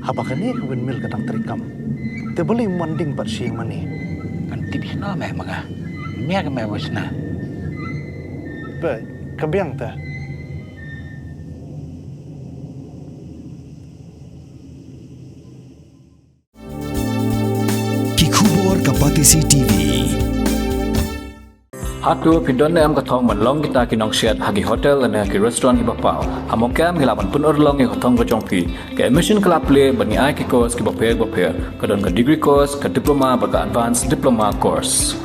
Hapakan ni windmill kadang terikam. Te boleh manding pat siang mani. Kan tipis no meh mga. Mia ke meh wasna. Be, kabiang ta. Kikubor Kapatisi TV. Hatu pindon am katong manlong kita kinong siat hagi hotel dan hagi restoran ibapau. Hamokam hilapan pun orlong yang katong kejongpi. Ke emission kelap play bani ai ki course ki bapel kadon ke degree course ke diploma baga advanced diploma course.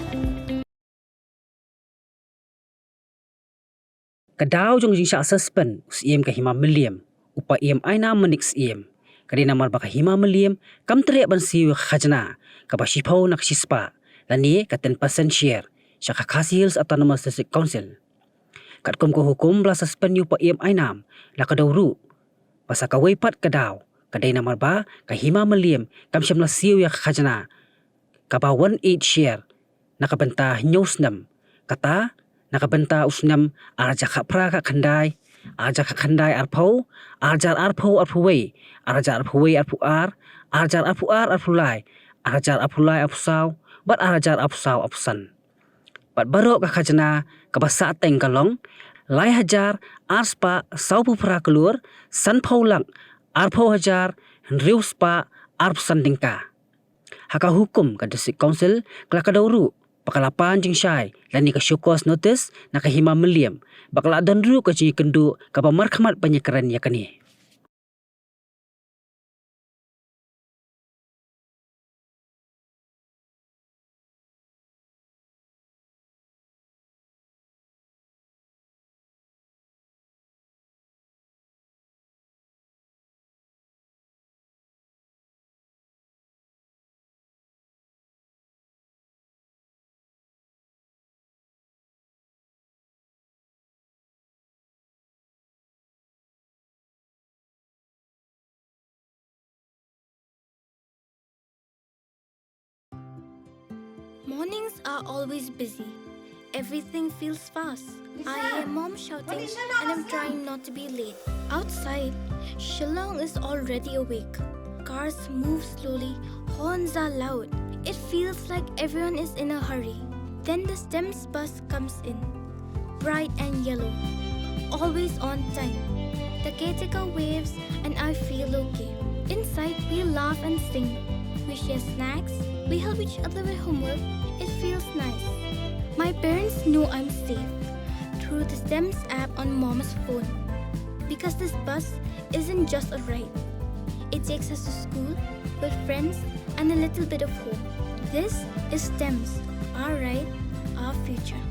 Kadau jong jing Shah Sospon Syiem ke Hima Mylliem. Upa ai nam menik Syiem. Kadi namar baka Hima Mylliem kam teriak ban Siew Khajna. Kaba shipau nak Spah. Lani ka 10% share. Shah Hills Autonomous District Council. Kat kom ko hukum bela suspend yu pa ai nam. La kadau ru. Pasa ka weipat kadau. Kadai namar ba ka Hima Mylliem kam syamla Siew ya Khajna. Kaba 18 share. Nakabenta nyau Snem. Kata nakabenta usnam arja khapra ka khandai. Arja ka khandai arpau. Arjar arpau arpuwei. Arjar arpuwei arpuar. Arjar arpuar arpulai. Arjar arpulai arpusau. Bat arjar arpusau arpusan. Pat barok ka Khajna ka basa teng kalong lai Hajar Spah sau pupra Klur san paulang arpau Hajar riu Spah arpusan dingka haka hukum ka district council kala kadauru pakalapan jing syai lani ka syukos notice na ka Hima Mylliem bakala donru ka ji kendu ka pamarkhamat penyekaran yakani. Mornings are always busy. Everything feels fast. I hear mom shouting and I'm trying not to be late. Outside, Shillong is already awake. Cars move slowly, horns are loud. It feels like everyone is in a hurry. Then the Snem's bus comes in, bright and yellow, always on time. The caretaker waves and I feel okay. Inside, we laugh and sing. We share snacks. We help each other with homework. It feels nice. My parents know I'm safe through the Stem's app on Mom's phone. Because this bus isn't just a ride. It takes us to school, with friends, and a little bit of home. This is Stem's, our ride, our future.